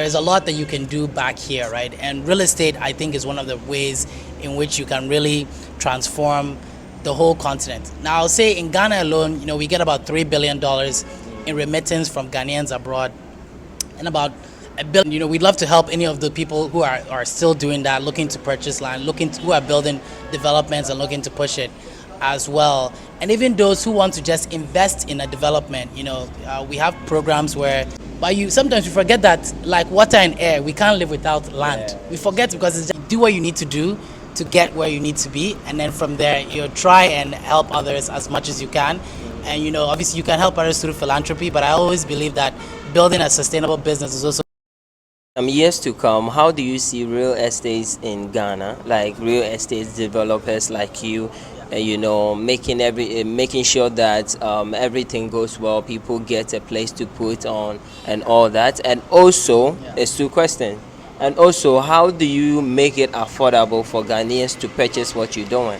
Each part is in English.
There's a lot that you can do back here, right? And real estate, I think, is one of the ways in which you can really transform the whole continent. Now, I'll say in Ghana alone, we get about $3 billion in remittance from Ghanaians abroad, and about $1 billion. We'd love to help any of the people who are still doing that, looking to purchase land, who are building developments and looking to push it as well. And even those who want to just invest in a development, we have programs where, but sometimes we forget that, like water and air, we can't live without land. Yeah. We forget because it's just do what you need to do to get where you need to be, and then from there try and help others as much as you can. And obviously you can help others through philanthropy, but I always believe that building a sustainable business is also years to come. How do you see real estates in Ghana, like real estate developers like you, making sure that everything goes well, people get a place to put on and all that? And also, it's two questions. And also, how do you make it affordable for Ghanaians to purchase what you're doing?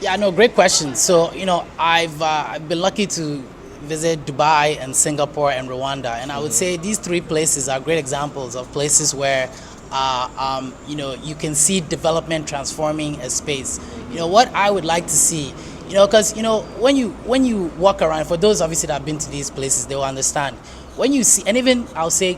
Yeah, no, great question. So, I've been lucky to visit Dubai and Singapore and Rwanda, and I would say these three places are great examples of places where you can see development transforming a space. What I would like to see, because when you walk around, for those obviously that have been to these places, they will understand. When you see, and even I'll say,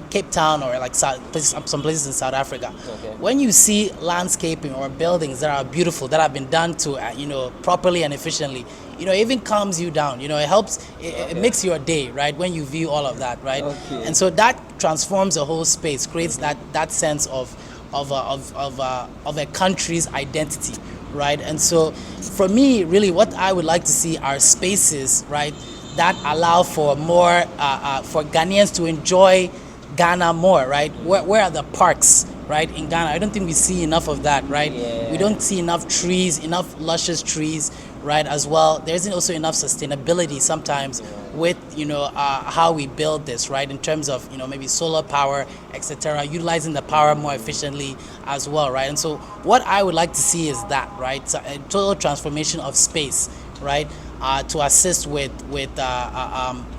Cape Town or like some places in South Africa, okay. When you see landscaping or buildings that are beautiful, that have been done to, properly and efficiently, it even calms you down. It helps, it makes your day, right? When you view all of that, right? Okay. And so that transforms the whole space, creates that sense of a country's identity, right? And so for me, really, what I would like to see are spaces, right, that allow for more, for Ghanaians to enjoy Ghana more, right? Where are the parks, right, in Ghana? I don't think we see enough of that, right? Yeah. We don't see enough trees, enough luscious trees, right, as well. There isn't also enough sustainability sometimes with, how we build this, right, in terms of, maybe solar power, etc., utilizing the power more efficiently as well, right? And so what I would like to see is that, right, so a total transformation of space, right, to assist with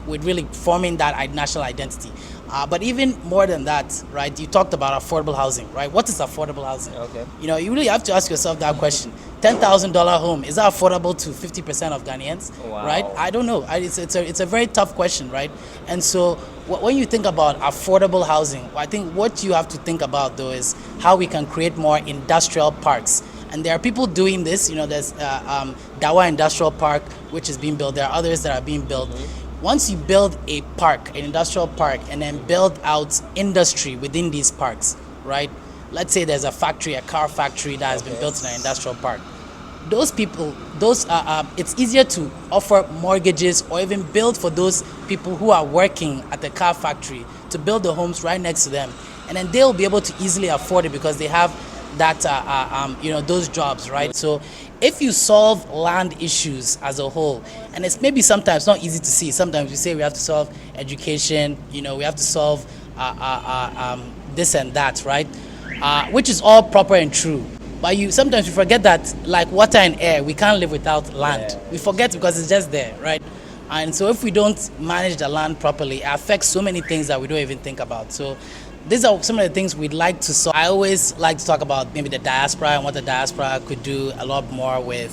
really forming that national identity. But even more than that, right, you talked about affordable housing, right? What is affordable housing? Okay. You really have to ask yourself that question. $10,000 home, is that affordable to 50% of Ghanaians? Wow. Right? I don't know. It's a very tough question, right? And so when you think about affordable housing, I think what you have to think about, though, is how we can create more industrial parks. And there are people doing this. There's Dawa Industrial Park, which is being built. There are others that are being built. Mm-hmm. Once you build a park, an industrial park, and then build out industry within these parks, right? Let's say there's a factory, a car factory that has been built in an industrial park. Those people, it's easier to offer mortgages or even build for those people who are working at the car factory to build the homes right next to them. And then they'll be able to easily afford it because they have that those jobs, right? So if you solve land issues as a whole, and it's maybe sometimes not easy to see. Sometimes we say we have to solve education, we have to solve this and that, right? Which is all proper and true. But sometimes we forget that, like water and air, we can't live without land. Yeah. We forget because it's just there, right? And so if we don't manage the land properly, it affects so many things that we don't even think about. So these are some of the things we'd like to solve. I always like to talk about maybe the diaspora and what the diaspora could do a lot more with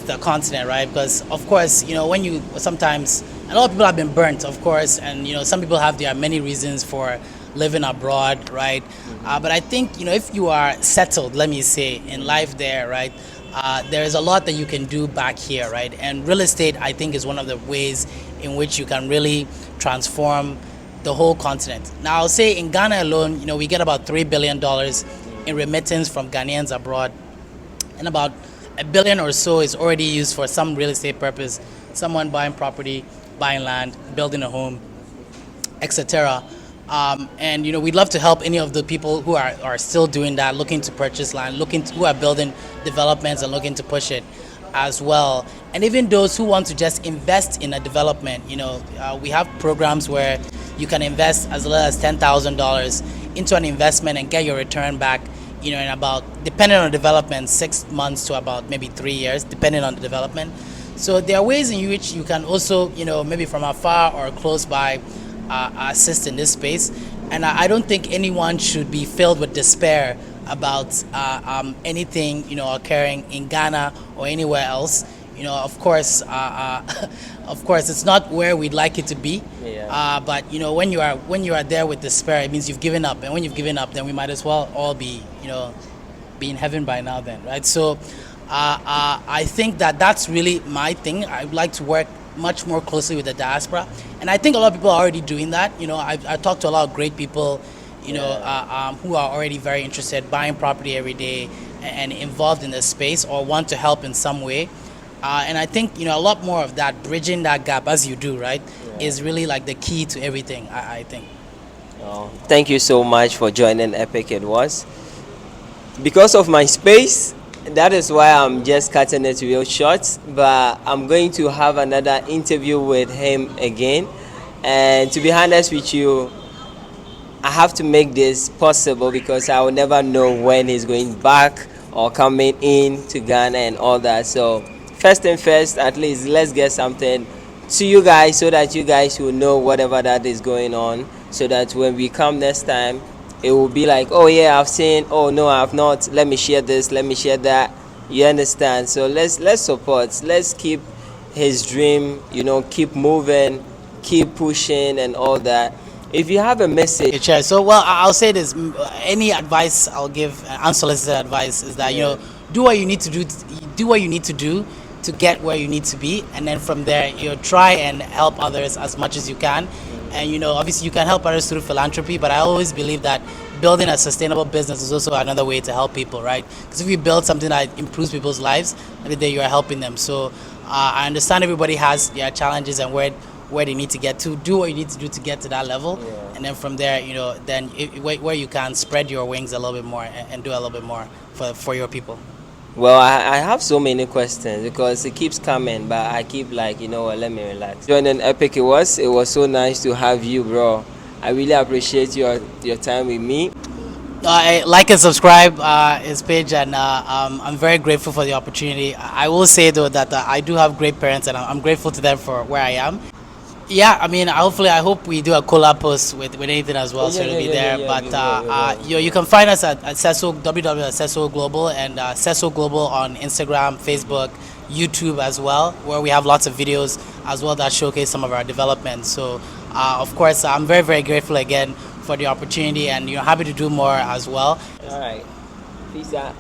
the continent, right? Because of course, when sometimes a lot of people have been burnt, of course, and some people have their many reasons for living abroad, right? But I think if you are settled, let me say, in life there, right, there is a lot that you can do back here, right? And real estate, I think, is one of the ways in which you can really transform the whole continent. Now, I'll say in Ghana alone, we get about $3 billion in remittance from Ghanaians abroad, and about $1 billion or so is already used for some real estate purpose, someone buying property, buying land, building a home, etc. And we'd love to help any of the people who are still doing that, looking to purchase land, who are building developments and looking to push it as well. And even those who want to just invest in a development, we have programs where you can invest as little as $10,000 into an investment and get your return back, in about, depending on the development, 6 months to about maybe 3 years, depending on the development. So there are ways in which you can also, maybe from afar or close by, assist in this space. and I don't think anyone should be filled with despair about anything, you know, occurring in Ghana or anywhere else. You know, of course, of course, it's not where we'd like it to be. Yeah. But you know, when you are there with despair, it means you've given up, and when you've given up, then we might as well all be, you know, be in heaven by now. Then, right? So, I think that that's really my thing. I would like to work much more closely with the diaspora, and I think a lot of people are already doing that. You know, I talked to a lot of great people, you know, who are already very interested, buying property every day, and involved in the space or want to help in some way. And I think, you know, a lot more of that, bridging that gap as you do, right, is really like the key to everything, I think. Oh, thank you so much for joining Epic. It was because of my space. That is why I'm just cutting it real short. But I'm going to have another interview with him again. And to be honest with you, I have to make this possible because I will never know when he's going back or coming in to Ghana and all that. So first and first, at least let's get something to you guys so that you guys will know whatever that is going on, so that when we come next time, it will be like, oh yeah, I've seen, oh no, I've not, let me share this, let me share that. You understand? So let's support, let's keep his dream, you know, keep moving, keep pushing and all that. If you have a message, Okay, Chair. So, well, I'll say this: any advice I'll give, unsolicited advice, is that, you know, do what you need to do. Do what you need to do to get where you need to be, and then from there, you know, try and help others as much as you can. And you know, obviously, you can help others through philanthropy, but I always believe that building a sustainable business is also another way to help people, right? Because if you build something that improves people's lives, every day you are helping them. So, I understand everybody has their challenges and where they need to get to. Do what you need to do to get to that level, and then from there, you know, then where you can spread your wings a little bit more and do a little bit more for your people. well, I have so many questions because it keeps coming, but I keep like, you know what, let me relax. Joining Epic, it was so nice to have you, bro. I really appreciate your time with me. Like and subscribe his page, and I'm very grateful for the opportunity. I will say though that I do have great parents, and I'm grateful to them for where I am. Yeah, I mean, hopefully, I hope we do a collab post with anything as well, so it'll be there. But you can find us at CESO, www.CESO Global, and CESO Global on Instagram, Facebook, YouTube as well, where we have lots of videos as well that showcase some of our developments. So, of course, I'm very, very grateful again for the opportunity, and you know, happy to do more as well. All right. Peace out.